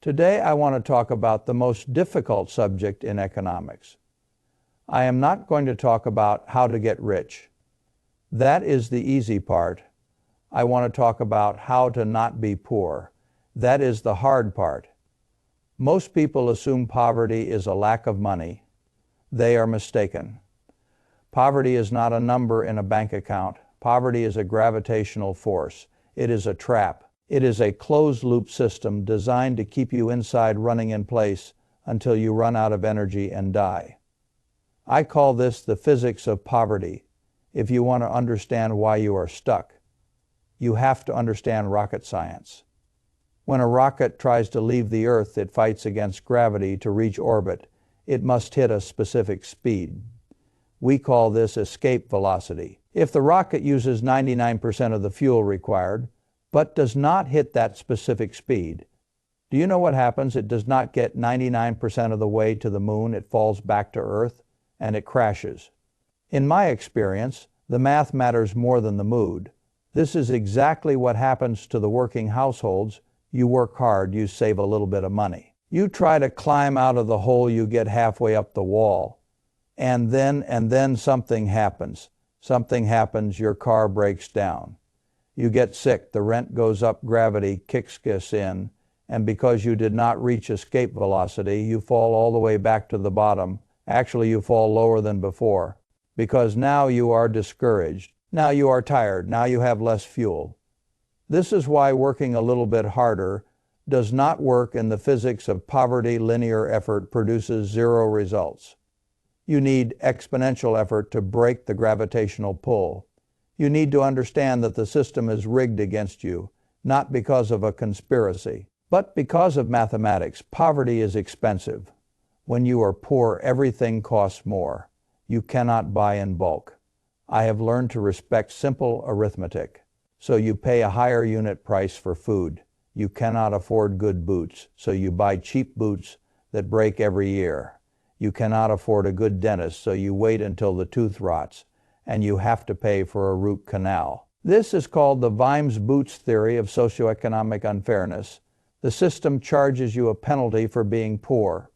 Today I want to talk about the most difficult subject in economics. I am not going to talk about how to get rich. That is the easy part. I want to talk about how to not be poor. That is the hard part. Most people assume poverty is a lack of money. They are mistaken. Poverty is not a number in a bank account. Poverty is a gravitational force. It is a trap. It is a closed-loop system designed to keep you inside, running in place until you run out of energy and die. I call this the physics of poverty. If you want to understand why you are stuck, you have to understand rocket science. When a rocket tries to leave the Earth, it fights against gravity to reach orbit. It must hit a specific speed. We call this escape velocity. If the rocket uses 99% of the fuel required, but does not hit that specific speed, do you know what happens? It does not get 99% of the way to the moon. It falls back to Earth and it crashes. In my experience, the math matters more than the mood. This is exactly what happens to the working households. You work hard, you save a little bit of money. You try to climb out of the hole, you get halfway up the wall. And then something happens. Something happens, your car breaks down. You get sick, the rent goes up, gravity kicks us in, and because you did not reach escape velocity, you fall all the way back to the bottom. Actually, you fall lower than before, because now you are discouraged. Now you are tired. Now you have less fuel. This is why working a little bit harder does not work in the physics of poverty. Linear effort produces zero results. You need exponential effort to break the gravitational pull. You need to understand that the system is rigged against you, not because of a conspiracy, but because of mathematics. Poverty is expensive. When you are poor, everything costs more. You cannot buy in bulk. I have learned to respect simple arithmetic. So you pay a higher unit price for food. You cannot afford good boots, so you buy cheap boots that break every year. You cannot afford a good dentist, so you wait until the tooth rots, and you have to pay for a root canal. This is called the Vimes-Boots theory of socioeconomic unfairness. The system charges you a penalty for being poor.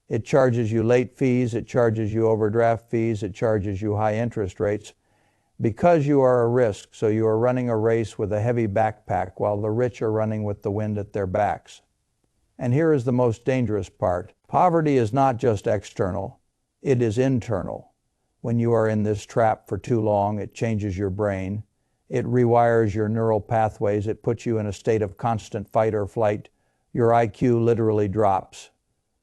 It charges you late fees, it charges you overdraft fees, it charges you high interest rates, because you are a risk, so you are running a race with a heavy backpack while the rich are running with the wind at their backs. And here is the most dangerous part. Poverty is not just external, it is internal. When you are in this trap for too long, it changes your brain. It rewires your neural pathways. It puts you in a state of constant fight or flight. Your IQ literally drops.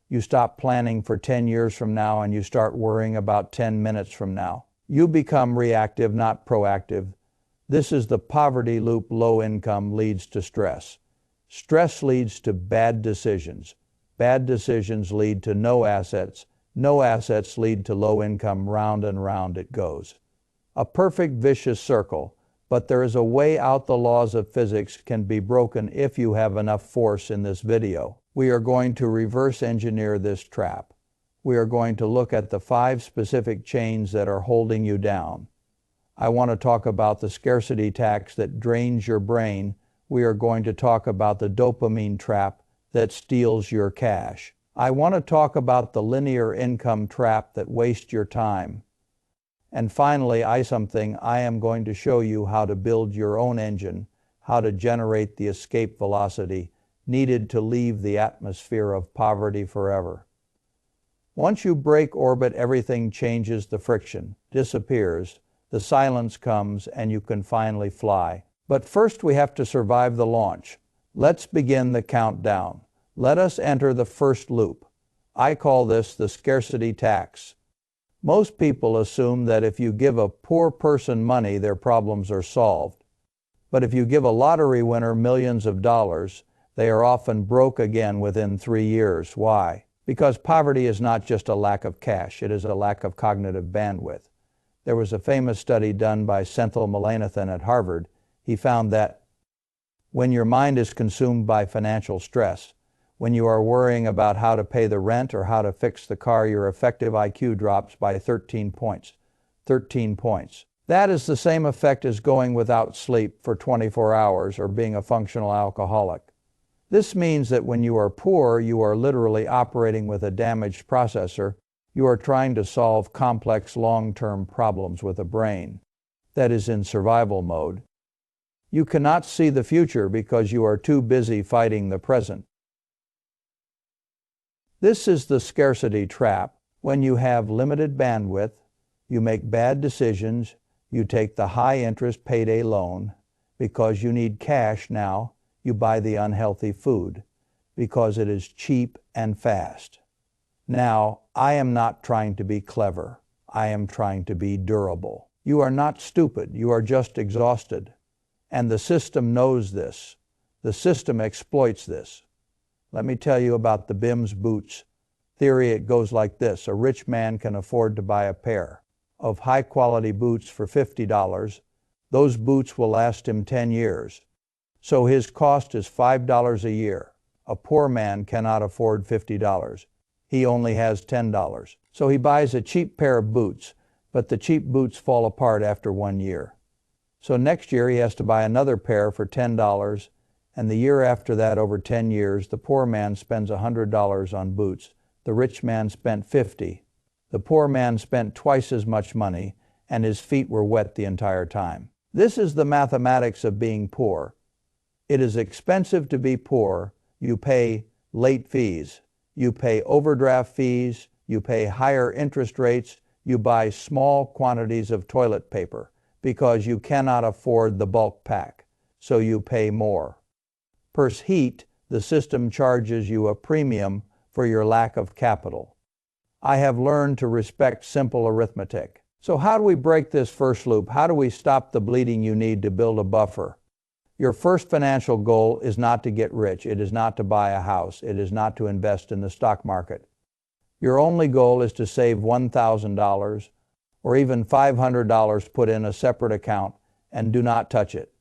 You stop planning for 10 years from now and you start worrying about 10 minutes from now. You become reactive, not proactive. This is the poverty loop. Low income leads to stress. Stress leads to bad decisions. Bad decisions lead to no assets. No assets lead to low income. Round and round it goes. A perfect vicious circle, but there is a way out. The laws of physics can be broken if you have enough force. In this video, we are going to reverse engineer this trap. We are going to look at the 5 specific chains that are holding you down. I want to talk about the scarcity tax that drains your brain. We are going to talk about the dopamine trap that steals your cash. I want to talk about the linear income trap that wastes your time. And finally, I am going to show you how to build your own engine, how to generate the escape velocity needed to leave the atmosphere of poverty forever. Once you break orbit, everything changes. The friction disappears, the silence comes, and you can finally fly. But first we have to survive the launch. Let's begin the countdown. Let us enter the first loop. I call this the scarcity tax. Most people assume that if you give a poor person money, their problems are solved. But if you give a lottery winner millions of dollars, they are often broke again within 3 years. Why? Because poverty is not just a lack of cash, it is a lack of cognitive bandwidth. There was a famous study done by Senthil Mullainathan at Harvard. He found that when your mind is consumed by financial stress, when you are worrying about how to pay the rent or how to fix the car, your effective IQ drops by 13 points. 13 points. That is the same effect as going without sleep for 24 hours or being a functional alcoholic. This means that when you are poor, you are literally operating with a damaged processor. You are trying to solve complex long-term problems with a brain that is in survival mode. You cannot see the future because you are too busy fighting the present. This is the scarcity trap. When you have limited bandwidth, you make bad decisions, you take the high-interest payday loan. Because you need cash now, you buy the unhealthy food, because it is cheap and fast. Now, I am not trying to be clever. I am trying to be durable. You are not stupid, you are just exhausted. And the system knows this. The system exploits this. Let me tell you about the BIM's boots theory. It goes like this. A rich man can afford to buy a pair of high-quality boots for $50. Those boots will last him 10 years. So his cost is $5 a year. A poor man cannot afford $50. He only has $10. So he buys a cheap pair of boots, but the cheap boots fall apart after 1 year. So next year he has to buy another pair for $10, and the year after that, over 10 years, the poor man spends $100 on boots. The rich man spent $50. The poor man spent twice as much money, and his feet were wet the entire time. This is the mathematics of being poor. It is expensive to be poor. You pay late fees. You pay overdraft fees. You pay higher interest rates. You buy small quantities of toilet paper because you cannot afford the bulk pack, so you pay more. Per heat, the system charges you a premium for your lack of capital. I have learned to respect simple arithmetic. So how do we break this first loop? How do we stop the bleeding? You need to build a buffer. Your first financial goal is not to get rich. It is not to buy a house. It is not to invest in the stock market. Your only goal is to save $1,000 or even $500 put in a separate account and do not touch it.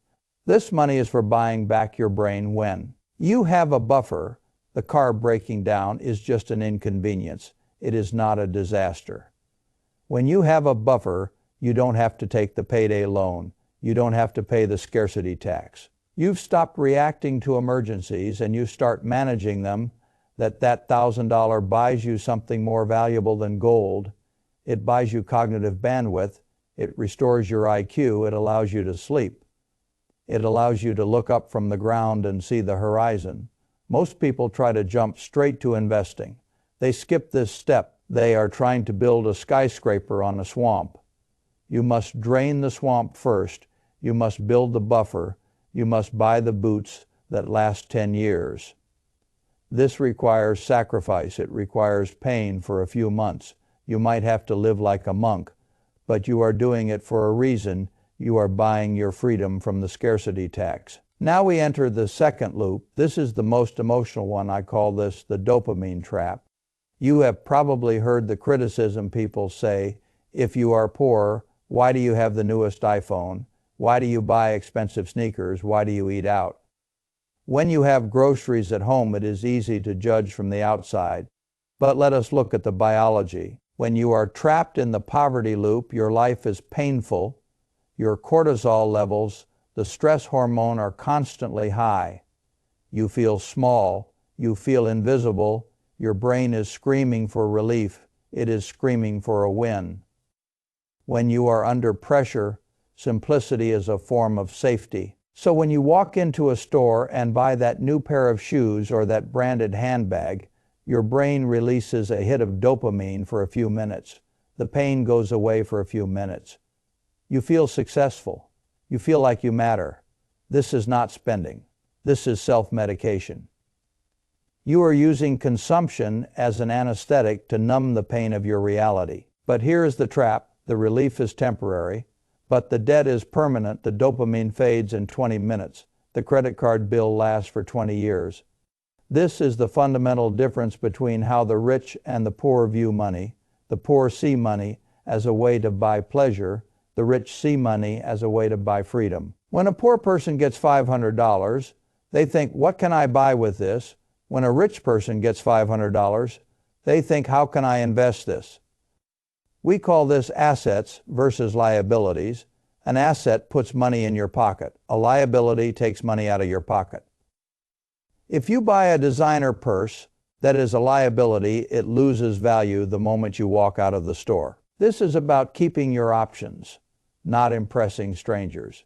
This money is for buying back your brain when you have a buffer. The car breaking down is just an inconvenience. It is not a disaster. When you have a buffer, you don't have to take the payday loan. You don't have to pay the scarcity tax. You've stopped reacting to emergencies and you start managing them. That $1,000 buys you something more valuable than gold. It buys you cognitive bandwidth. It restores your IQ. It allows you to sleep. It allows you to look up from the ground and see the horizon. Most people try to jump straight to investing. They skip this step. They are trying to build a skyscraper on a swamp. You must drain the swamp first. You must build the buffer. You must buy the boots that last 10 years. This requires sacrifice. It requires pain for a few months. You might have to live like a monk, but you are doing it for a reason. You are buying your freedom from the scarcity tax. Now we enter the second loop. This is the most emotional one. I call this the dopamine trap. You have probably heard the criticism people say, if you are poor, why do you have the newest iPhone? Why do you buy expensive sneakers? Why do you eat out? When you have groceries at home, it is easy to judge from the outside. But let us look at the biology. When you are trapped in the poverty loop, your life is painful. Your cortisol levels, the stress hormone, are constantly high. You feel small. You feel invisible. Your brain is screaming for relief. It is screaming for a win. When you are under pressure, simplicity is a form of safety. So when you walk into a store and buy that new pair of shoes or that branded handbag, your brain releases a hit of dopamine for a few minutes. The pain goes away for a few minutes. You feel successful. You feel like you matter. This is not spending. This is self-medication. You are using consumption as an anesthetic to numb the pain of your reality. But here is the trap. The relief is temporary, but the debt is permanent. The dopamine fades in 20 minutes. The credit card bill lasts for 20 years. This is the fundamental difference between how the rich and the poor view money. The poor see money as a way to buy pleasure. The rich see money as a way to buy freedom. When a poor person gets $500, they think, what can I buy with this? When a rich person gets $500, they think, how can I invest this? We call this assets versus liabilities. An asset puts money in your pocket. A liability takes money out of your pocket. If you buy a designer purse that is a liability, it loses value the moment you walk out of the store. This is about keeping your options, not impressing strangers.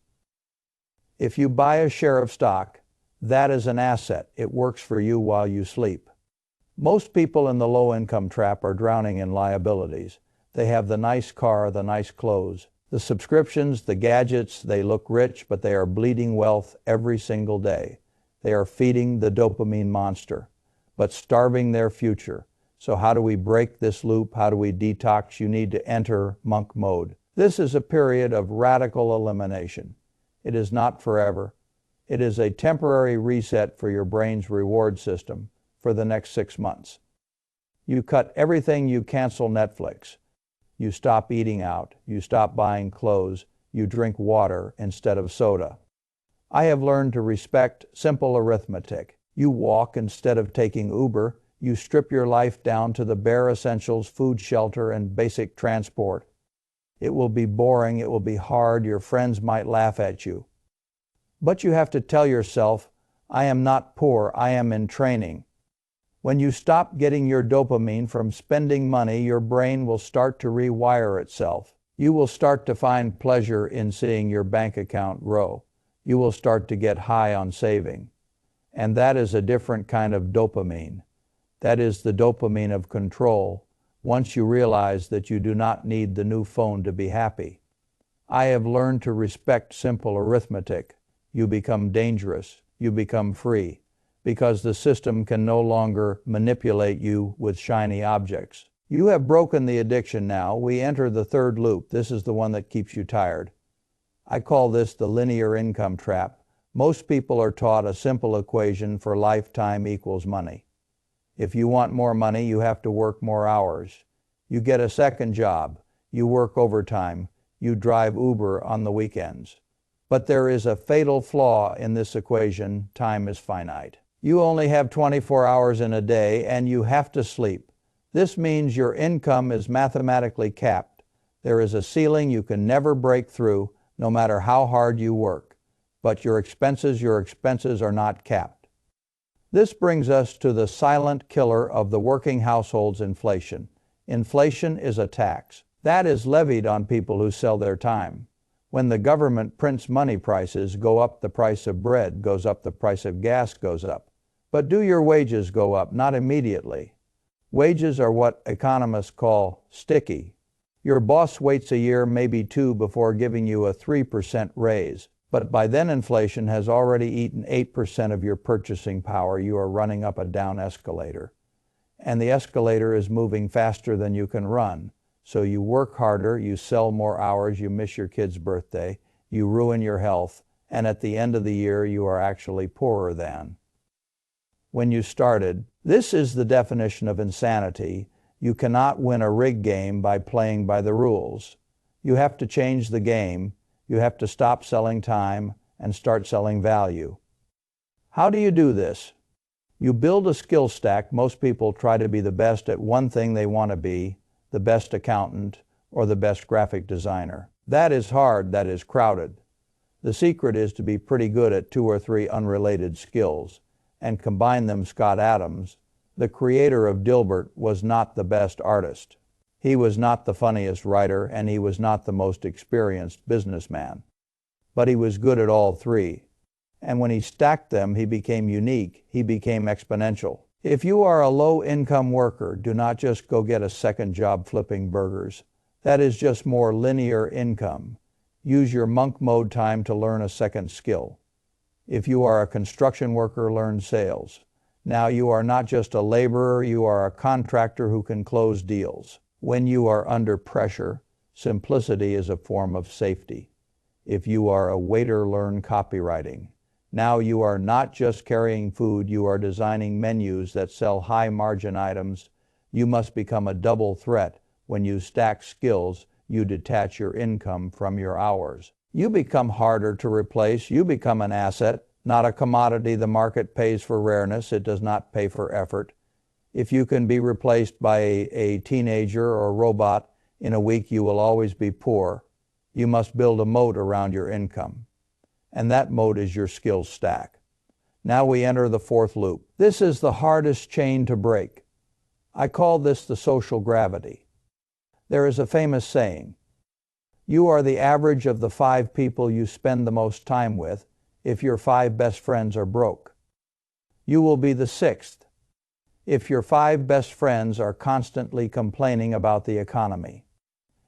If you buy a share of stock, that is an asset. It works for you while you sleep. Most people in the low-income trap are drowning in liabilities. They have the nice car, the nice clothes, the subscriptions, the gadgets. They look rich, but they are bleeding wealth every single day. They are feeding the dopamine monster, but starving their future. So how do we break this loop? How do we detox? You need to enter monk mode. This is a period of radical elimination. It is not forever. It is a temporary reset for your brain's reward system for the next 6 months. You cut everything. You cancel Netflix. You stop eating out. You stop buying clothes. You drink water instead of soda. I have learned to respect simple arithmetic. You walk instead of taking Uber. You strip your life down to the bare essentials: food, shelter, and basic transport. It will be boring. It will be hard. Your friends might laugh at you. But you have to tell yourself, I am not poor. I am in training. When you stop getting your dopamine from spending money, your brain will start to rewire itself. You will start to find pleasure in seeing your bank account grow. You will start to get high on saving. And that is a different kind of dopamine. That is the dopamine of control, once you realize that you do not need the new phone to be happy. I have learned to respect simple arithmetic. You become dangerous. You become free, because the system can no longer manipulate you with shiny objects. You have broken the addiction now. We enter the third loop. This is the one that keeps you tired. I call this the linear income trap. Most people are taught a simple equation for lifetime equals money. If you want more money, you have to work more hours. You get a second job. You work overtime. You drive Uber on the weekends. But there is a fatal flaw in this equation. Time is finite. You only have 24 hours in a day, and you have to sleep. This means your income is mathematically capped. There is a ceiling you can never break through, no matter how hard you work. But your expenses are not capped. This brings us to the silent killer of the working household's inflation. Inflation is a tax. That is levied on people who sell their time. When the government prints money, prices go up, the price of bread goes up, the price of gas goes up. But do your wages go up? Not immediately. Wages are what economists call sticky. Your boss waits a year, maybe 2, before giving you a 3% raise. But by then inflation has already eaten 8% of your purchasing power. You are running up a down escalator. And the escalator is moving faster than you can run. So you work harder, you sell more hours, you miss your kid's birthday, you ruin your health, and at the end of the year you are actually poorer than when you started. This is the definition of insanity. You cannot win a rigged game by playing by the rules. You have to change the game. You have to stop selling time and start selling value. How do you do this? You build a skill stack. Most people try to be the best at one thing they want to be, the best accountant or the best graphic designer. That is hard, that is crowded. The secret is to be pretty good at 2 or 3 unrelated skills and combine them. Scott Adams, the creator of Dilbert, was not the best artist. He was not the funniest writer, and he was not the most experienced businessman. But he was good at all 3. And when he stacked them, he became unique. He became exponential. If you are a low-income worker, do not just go get a second job flipping burgers. That is just more linear income. Use your monk mode time to learn a second skill. If you are a construction worker, learn sales. Now you are not just a laborer, you are a contractor who can close deals. When you are under pressure, simplicity is a form of safety. If you are a waiter, learn copywriting. Now you are not just carrying food, you are designing menus that sell high-margin items. You must become a double threat. When you stack skills, you detach your income from your hours. You become harder to replace. You become an asset, not a commodity. The market pays for rareness. It does not pay for effort. If you can be replaced by a teenager or a robot in a week, you will always be poor. You must build a moat around your income. And that moat is your skills stack. Now we enter the fourth loop. This is the hardest chain to break. I call this the social gravity. There is a famous saying, "You are the average of the 5 people you spend the most time with if your 5 best friends are broke. You will be the 6th if your 5 best friends are constantly complaining about the economy.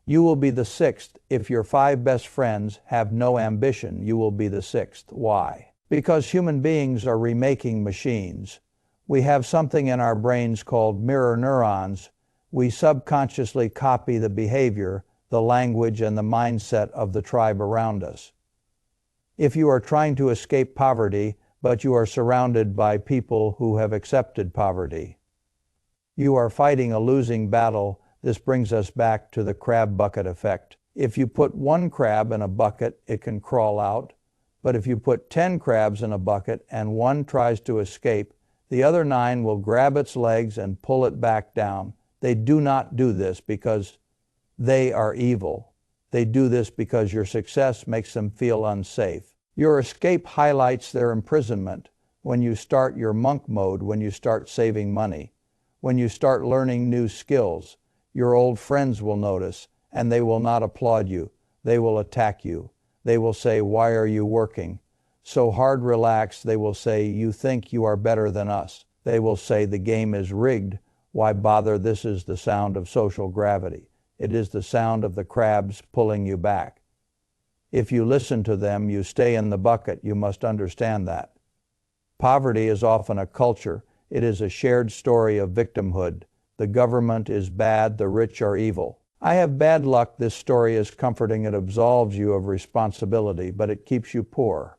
You will be the 6th if your 5 best friends have no ambition. You will be the 6th. Why? Because human beings are remaking machines. We have something in our brains called mirror neurons. We subconsciously copy the behavior, the language, and the mindset of the tribe around us. If you are trying to escape poverty, but you are surrounded by people who have accepted poverty, you are fighting a losing battle. This brings us back to the crab bucket effect. If you put 1 crab in a bucket, it can crawl out. But if you put 10 crabs in a bucket and 1 tries to escape, the other 9 will grab its legs and pull it back down. They do not do this because they are evil. They do this because your success makes them feel unsafe. Your escape highlights their imprisonment when you start your monk mode, when you start saving money, when you start learning new skills. Your old friends will notice, and they will not applaud you. They will attack you. They will say, "Why are you working so hard? Relax." They will say, "You think you are better than us." They will say, "The game is rigged. Why bother?" This is the sound of social gravity. It is the sound of the crabs pulling you back. If you listen to them, you stay in the bucket. You must understand that. Poverty is often a culture. It is a shared story of victimhood. The government is bad. The rich are evil. I have bad luck. This story is comforting. It absolves you of responsibility, but it keeps you poor.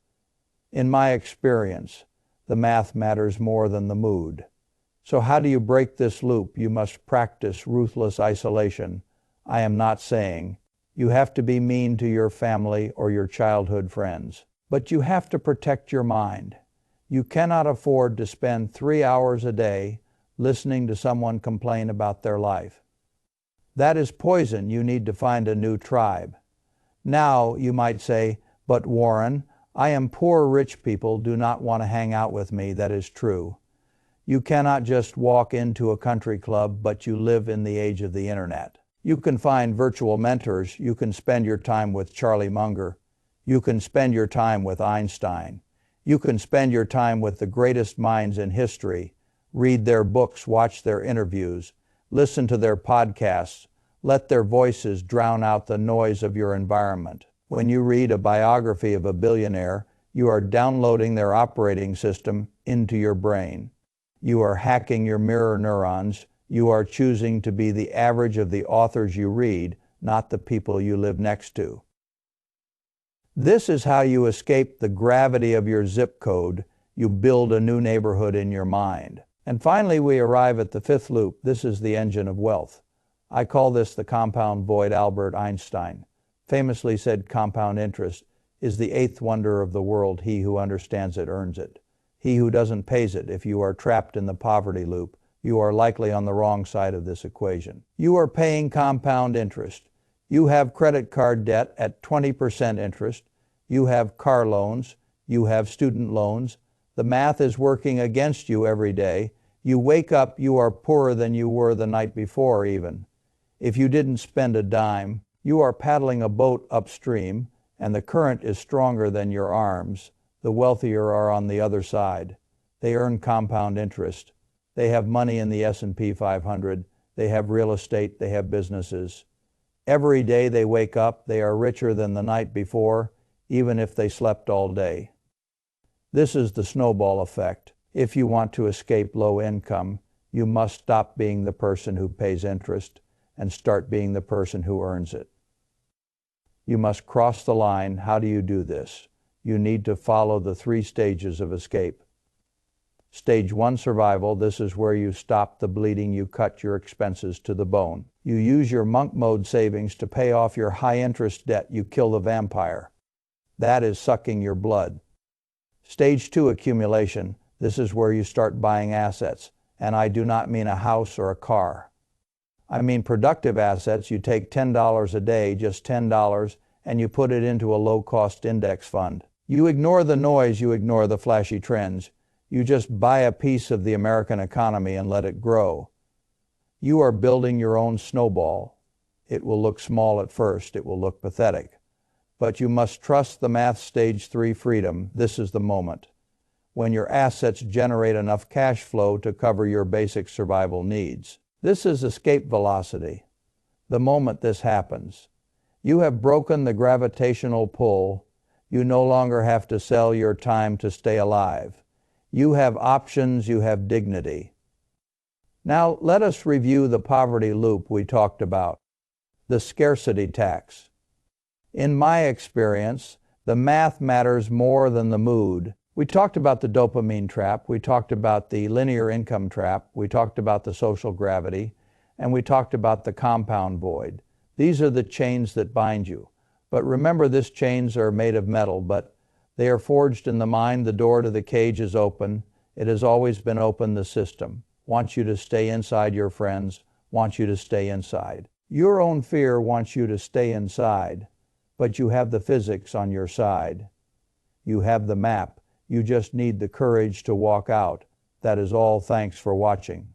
In my experience, the math matters more than the mood. So how do you break this loop? You must practice ruthless isolation. I am not saying you have to be mean to your family or your childhood friends, but you have to protect your mind. You cannot afford to spend 3 hours a day listening to someone complain about their life. That is poison. You need to find a new tribe. Now you might say, "But Warren, I am poor. Rich people do not want to hang out with me." That is true. You cannot just walk into a country club, but you live in the age of the internet. You can find virtual mentors. You can spend your time with Charlie Munger. You can spend your time with Einstein. You can spend your time with the greatest minds in history. Read their books, watch their interviews, listen to their podcasts. Let their voices drown out the noise of your environment. When you read a biography of a billionaire, you are downloading their operating system into your brain. You are hacking your mirror neurons. You are choosing to be the average of the authors you read, not the people you live next to. This is how you escape the gravity of your zip code. You build a new neighborhood in your mind. And finally, we arrive at the 5th loop. This is the engine of wealth. I call this the compound void. Albert Einstein famously said compound interest is the 8th wonder of the world. He who understands it earns it. He who doesn't pays it. If you are trapped in the poverty loop, you are likely on the wrong side of this equation. You are paying compound interest. You have credit card debt at 20% interest. You have car loans. You have student loans. The math is working against you every day. You wake up, you are poorer than you were the night before even. If you didn't spend a dime, you are paddling a boat upstream, and the current is stronger than your arms. The wealthier are on the other side. They earn compound interest. They have money in the S&P 500. They have real estate. They have businesses. Every day they wake up, they are richer than the night before, even if they slept all day. This is the snowball effect. If you want to escape low income, you must stop being the person who pays interest and start being the person who earns it. You must cross the line. How do you do this? You need to follow the 3 stages of escape. Stage 1, survival. This is where you stop the bleeding. You cut your expenses to the bone. You use your monk mode savings to pay off your high interest debt. You kill the vampire. That is sucking your blood. Stage 2, accumulation. This is where you start buying assets. And I do not mean a house or a car. I mean productive assets. You take $10 a day, just $10, and you put it into a low-cost index fund. You ignore the noise. You ignore the flashy trends. You just buy a piece of the American economy and let it grow. You are building your own snowball. It will look small at first. It will look pathetic. But you must trust the math stage 3 freedom. This is the moment when your assets generate enough cash flow to cover your basic survival needs. This is escape velocity. The moment this happens, you have broken the gravitational pull. You no longer have to sell your time to stay alive. You have options, you have dignity. Now let us review the poverty loop we talked about, the scarcity tax. In my experience, the math matters more than the mood. We talked about the dopamine trap, we talked about the linear income trap, we talked about the social gravity, and we talked about the compound void. These are the chains that bind you. But remember, these chains are made of metal, but they are forged in the mind. The door to the cage is open. It has always been open. The system wants you to stay inside. Your friends want you to stay inside. Your own fear wants you to stay inside, but you have the physics on your side. You have the map. You just need the courage to walk out. That is all. Thanks for watching.